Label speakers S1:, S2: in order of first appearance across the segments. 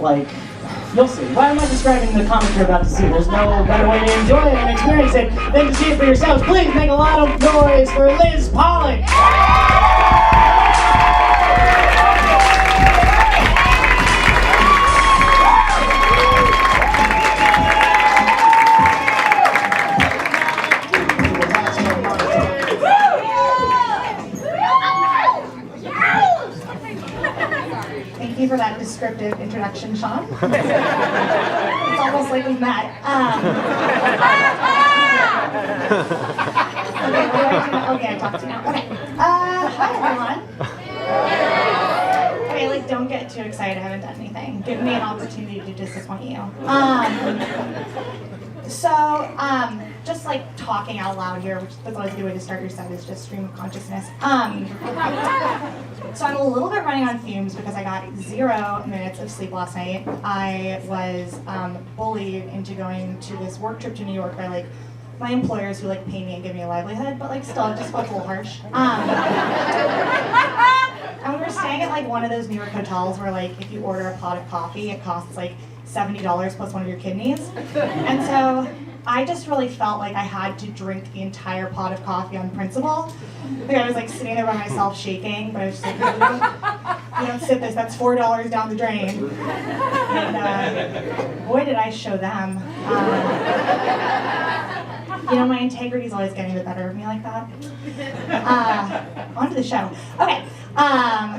S1: like, you'll see. Why am I describing the comic you're about to see? There's no better way to enjoy it and experience it than to see it for yourselves. Please make a lot of noise for Liz Pollock.
S2: Thank you for that descriptive introduction, Sean. It's almost like we've met. Okay, what do I do now? Okay, I talked to you now. Okay. Hi, everyone. Okay, like, don't get too excited. I haven't done anything. Give me an opportunity to disappoint you. Just like talking out loud here, which that's always a good way to start your set, is just stream of consciousness. So I'm a little bit running on fumes because I got 0 minutes of sleep last night. I was bullied into going to this work trip to New York by like my employers who like pay me and give me a livelihood, but like still, it just felt a little harsh. And we were staying at like one of those New York hotels where like if you order a pot of coffee, it costs like $70 plus one of your kidneys. And so I just really felt like I had to drink the entire pot of coffee on principle. Like I was like sitting there by myself shaking, but I was just like, you don't sip this, that's $4 down the drain. And boy did I show them. You know, my integrity is always getting the better of me like that. On to the show. Okay,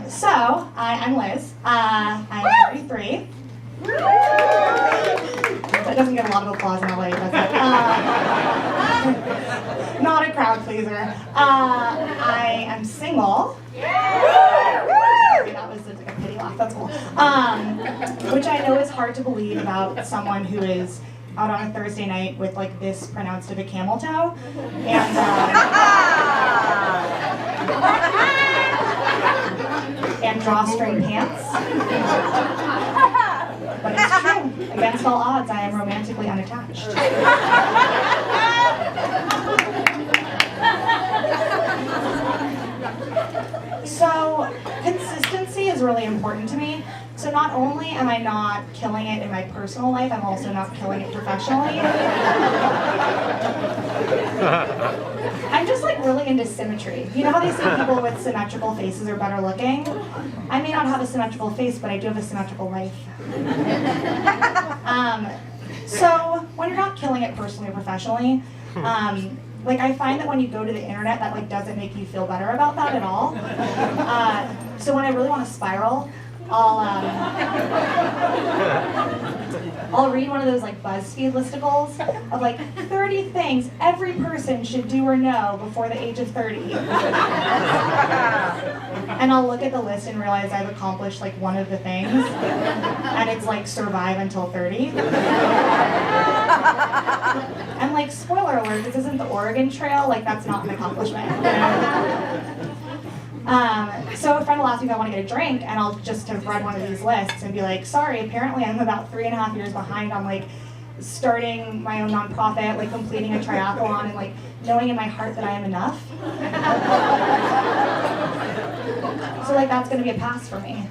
S2: so I'm Liz. I'm 33. That doesn't get a lot of applause in LA, does it? Not a crowd pleaser. I am single. That was like a pity laugh, that's cool. Which I know is hard to believe about someone who is out on a Thursday night with like this pronounced of a camel toe. And drawstring pants. But it's true. Against all odds, I am romantically unattached. So, consistency is really important to me. So not only am I not killing it in my personal life, I'm also not killing it professionally. I'm just like really into symmetry. You know how they say people with symmetrical faces are better looking? I may not have a symmetrical face, but I do have a symmetrical life. So when you're not killing it personally or professionally, like I find that when you go to the internet, that like doesn't make you feel better about that at all. So when I really want to spiral, I'll read one of those like BuzzFeed listicles of like 30 things every person should do or know before the age of 30. And I'll look at the list and realize I've accomplished like one of the things, and it's like survive until 30. And like spoiler alert, this isn't the Oregon Trail, like that's not an accomplishment. You know? So a friend will ask me if I want to get a drink, and I'll just have read one of these lists and be like, sorry, apparently I'm about 3.5 years behind on like starting my own nonprofit, like completing a triathlon, and like knowing in my heart that I am enough. So like that's gonna be a pass for me.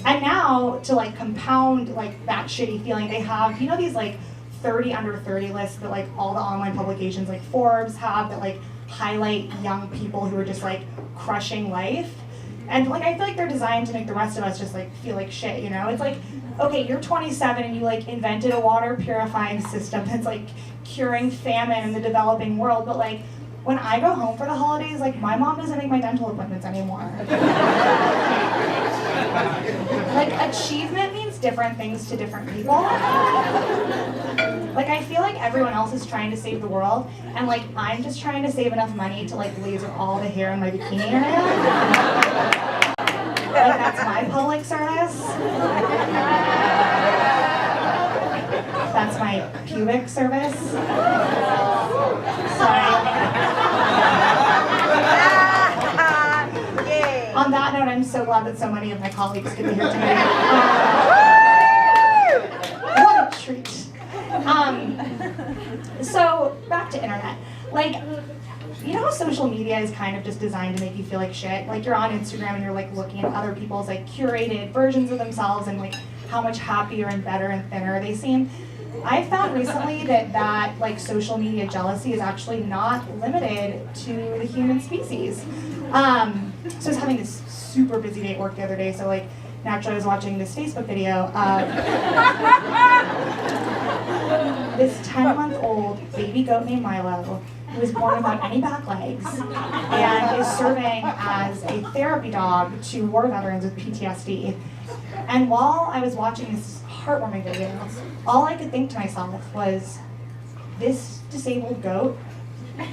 S2: And now to like compound like that shitty feeling, they have, you know, these like 30 under 30 lists that like all the online publications like Forbes have that like highlight young people who are just like crushing life. And like I feel like they're designed to make the rest of us just like feel like shit, you know? It's like, okay, you're 27 and you like invented a water purifying system that's like curing famine in the developing world, but like when I go home for the holidays, like my mom doesn't make my dental appointments anymore. Like achievement means different things to different people. Like I feel like everyone else is trying to save the world, and like I'm just trying to save enough money to like laser all the hair in my bikini area. Like that's my public service. That's my pubic service. Sorry. On that note, I'm so glad that so many of my colleagues could be here today. What a treat. So back to internet. Like, you know how social media is kind of just designed to make you feel like shit. Like you're on Instagram and you're like looking at other people's like curated versions of themselves and like how much happier and better and thinner they seem. I found recently that like social media jealousy is actually not limited to the human species. So I was having this super busy day at work the other day, so like naturally I was watching this Facebook video of this 10-month-old baby goat named Milo who was born without any back legs and is serving as a therapy dog to war veterans with PTSD. And while I was watching this heartwarming video, all I could think to myself was, this disabled goat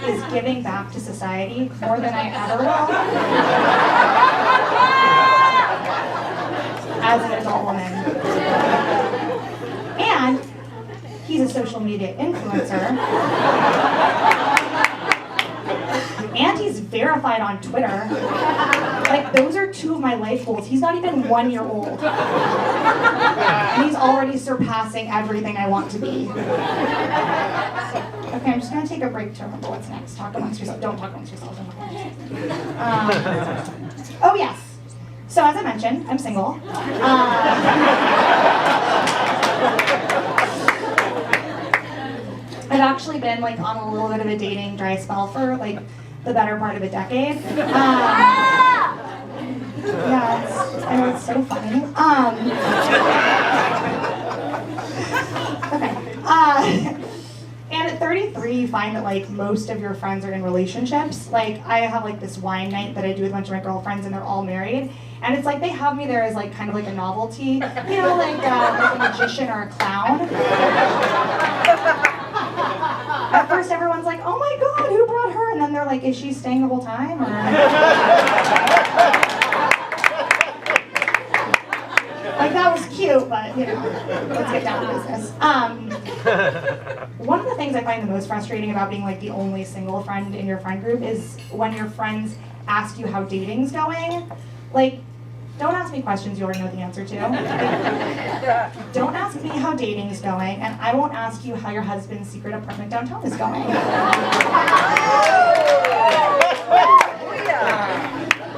S2: is giving back to society more than I ever will as an adult woman. And he's a social media influencer. And he's verified on Twitter. Like, those are two of my life goals. He's not even 1 year old. And he's already surpassing everything I want to be. Okay, I'm just gonna take a break to remember what's next. Talk amongst yourselves. Don't talk amongst yourselves. Oh yes. So as I mentioned, I'm single. I've actually been like on a little bit of a dating dry spell for like the better part of a decade. Yeah, I know it's so funny. Okay. And at 33, you find that like most of your friends are in relationships. Like I have like this wine night that I do with a bunch of my girlfriends, and they're all married. And it's like they have me there as like kind of like a novelty, you know, like a magician or a clown. At first, everyone's like, "Oh my God, who brought her?" And then they're like, "Is she staying the whole time?" Or... Like that was cute, but you know, let's get down to business. One of the things I find the most frustrating about being like the only single friend in your friend group is when your friends ask you how dating's going. Like, don't ask me questions you already know the answer to. Don't ask me how dating's going, and I won't ask you how your husband's secret apartment downtown is going.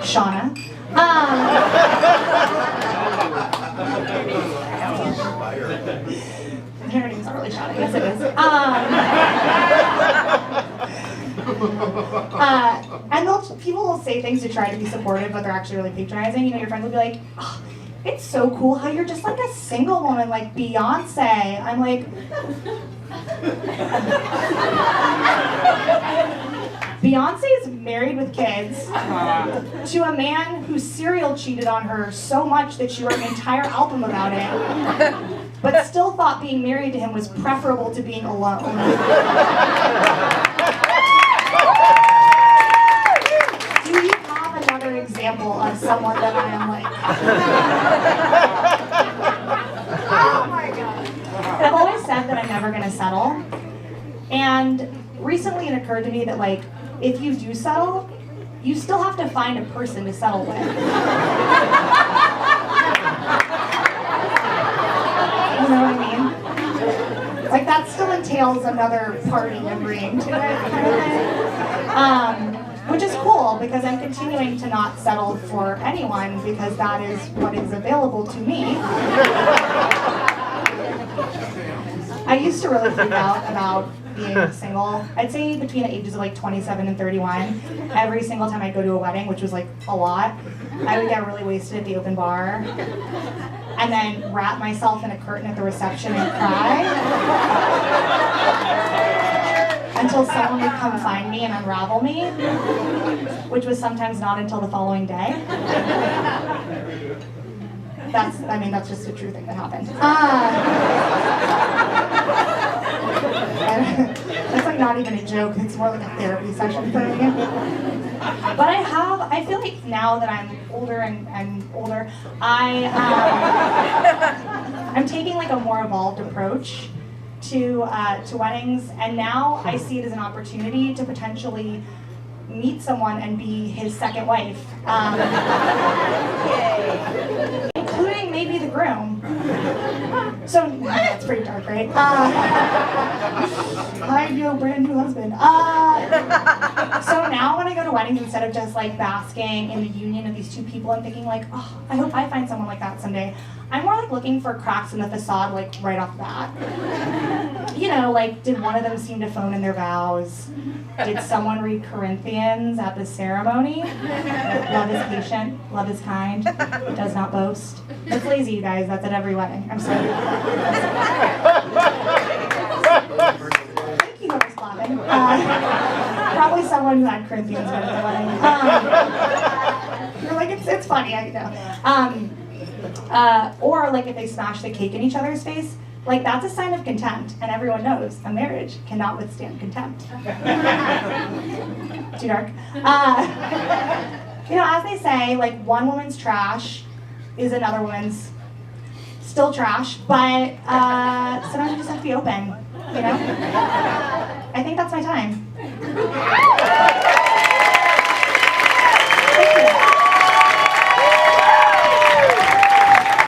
S2: Shauna. Her name's not really Shauna. Yes, it is. And people will say things to try to be supportive, but they're actually really patronizing. You know, your friends will be like, "Oh, it's so cool how you're just like a single woman like Beyonce." I'm like, Beyonce's married with kids to a man who serial cheated on her so much that she wrote an entire album about it, but still thought being married to him was preferable to being alone. Do you have another example of someone that I am like? Oh my God. I've always said that I'm never gonna settle. And recently it occurred to me that like, if you do settle, you still have to find a person to settle with. You know what I mean? Like that still entails another party and bringing to it, kind of thing. Which is cool because I'm continuing to not settle for anyone because that is what is available to me. I used to really freak out about being single. I'd say between the ages of like 27 and 31, every single time I go to a wedding, which was like a lot, I would get really wasted at the open bar and then wrap myself in a curtain at the reception and cry until someone would come find me and unravel me, which was sometimes not until the following day. That's just a true thing that happened. That's like not even a joke, it's more like a therapy session for me. But I feel like now that I'm older and older, I'm taking like a more evolved approach to weddings, and now I see it as an opportunity to potentially meet someone and be his second wife. Including maybe the groom. So It's pretty dark, right? Hi, yo, brand new husband. So now when I go to weddings, instead of just like basking in the union of these two people and thinking like, oh, I hope I find someone like that someday, I'm more like looking for cracks in the facade, like right off the bat. You know, like, did one of them seem to phone in their vows? Did someone read Corinthians at the ceremony? Love is patient, love is kind, does not boast. That's lazy, you guys. That's at every wedding. I'm sorry. Thank you, whoever's clapping. Probably someone who had Corinthians read at the wedding. You're like, it's funny, I know. Or like if they smash the cake in each other's face, like that's a sign of contempt, and everyone knows a marriage cannot withstand contempt. Too dark. You know, as they say, like one woman's trash is another woman's still trash, but sometimes you just have to be open, you know? I think that's my time.